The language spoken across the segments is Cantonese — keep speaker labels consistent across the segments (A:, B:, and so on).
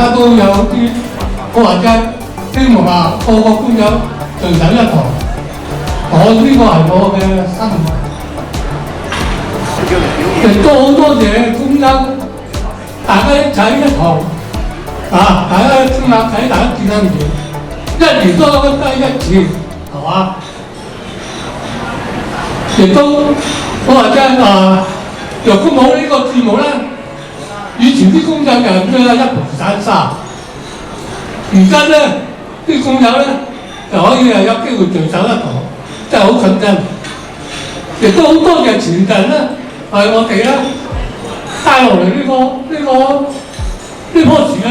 A: 家都有啲我話齋，希望話個個工友聚首一堂。我呢個係我嘅心願。亦都好多謝工友，大家一齊一堂啊！大家傾下偈，大家見下面，一年都得一次，係嘛？亦都我話齋啊，若果冇呢個節目咧，以前啲工友就係咩一盤散沙，而家咧啲工友咧就可以係有機會聚首一堂，真係好緊張。亦都好多謝前人咧，係我哋咧帶落嚟呢棵樹咧，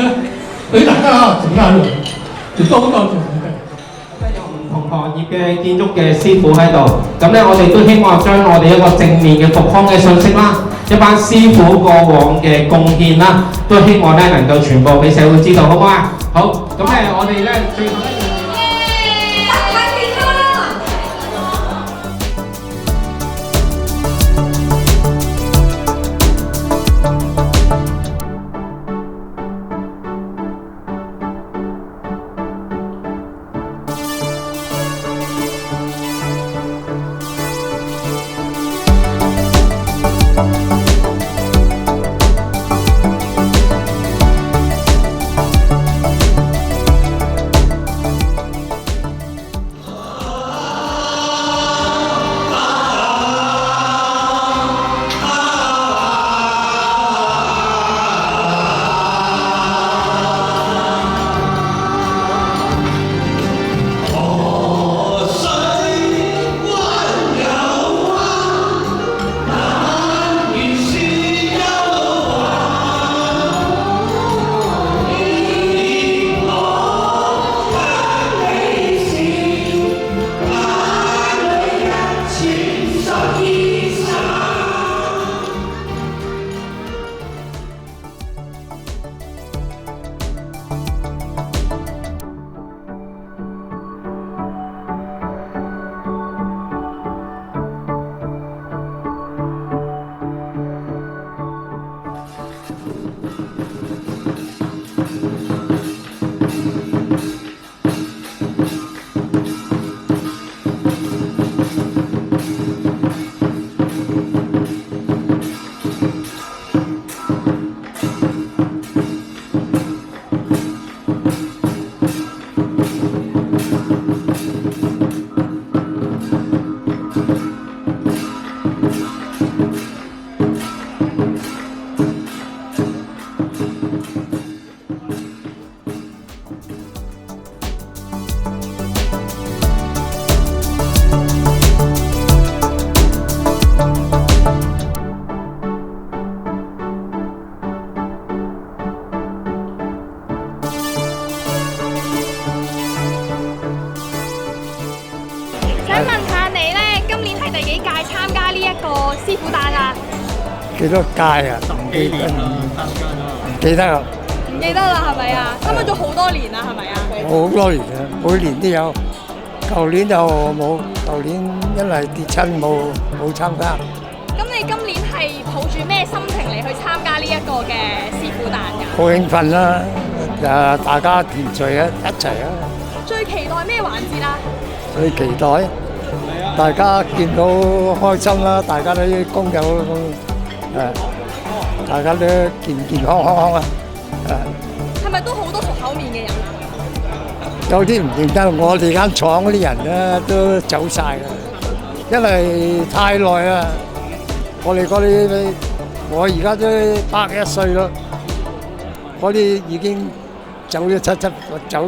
A: 俾大家整下嚟，亦都好多謝佢哋。
B: 有唔同行業嘅建築嘅師傅喺度，咁咧我哋都希望將我哋一個正面嘅復康嘅信息啦，一班師傅過往嘅貢獻啦，都希望咧能夠傳播俾社會知道，好唔好啊？好，咁咧我哋咧最後一樣。
C: 想問下你咧，今年係第幾屆參加呢一個師傅誕啊？
D: 幾多屆啊？唔記得啦。唔記得啦。
C: 唔記得啦，係咪啊？參加咗好多年啦，係咪啊？
D: 好多年啦，每年都有。舊年就冇，舊年因為跌親冇參加。
C: 咁你今年係抱住咩心情嚟去參加呢一個嘅師傅誕㗎？
D: 好興奮啦！大家團聚一齊啊！
C: 最期待咩環節啊？
D: 最期待大家見到開心啦，大家啲工友大家都健健康康啊！
C: 係咪都好多熟口面嘅人啊？
D: 有啲唔認得，我哋間廠嗰啲人咧都走曬啦，因為太耐啦。我哋嗰啲，我而家都101歲咯，嗰啲已經走咗走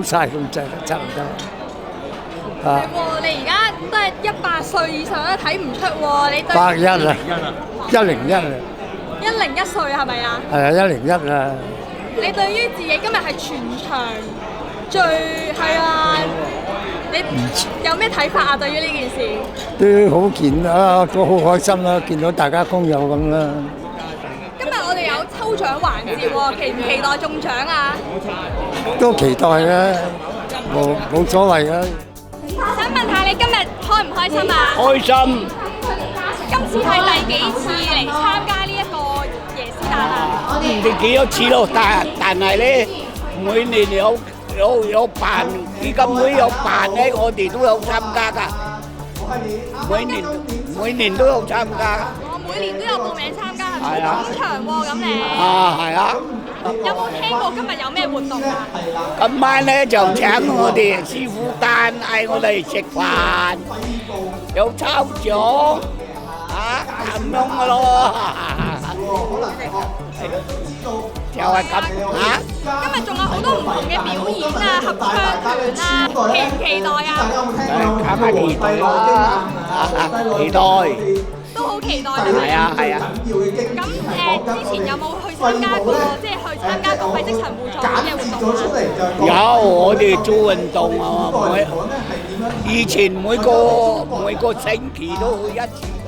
D: 曬咁滯啦，差唔多。
C: 係喎，你而家都係100歲以上都睇唔出喎，你對
D: 101啊，101啊
C: ，101歲係咪啊？
D: 係啊，101啊。
C: 你對於自己今日係全場最係啊，你有咩睇法啊？對於呢件事
D: 都好健啊，都好開心啦，見到大家工友咁啦。
C: 今日我哋有抽獎環節喎，期唔期待中獎啊？
D: 都期待嘅，冇所謂嘅。
C: 想問下你今日開唔開心啊？
E: 開心。
C: 今次係第幾次嚟參加呢一個耶絲誕啊？
E: 唔知幾多次咯，但係咧，每年有辦基金會有辦咧，我哋都有參加㗎。每年都有參加。
C: 我每年都有報名參加，係
E: 係啊
C: 捧場喎咁你。
E: 啊，係啊。
C: 有冇聽過今日有咩活動啊？
E: 今晚咧就請我哋師傅丹嗌我哋食飯，有抽獎啊咁樣嘅咯。就係咁啊！
C: 今日仲有好多唔同嘅表演啊，合唱團啊，期唔期待啊？
E: 梗係期待啦，期待。
C: 都好期待
E: 係啊係啊。
C: 咁之前有冇去參加過，即係去參加過肺積塵互助會嘅活動啊？
E: 有我哋做運動啊，以前每個星期都去一次。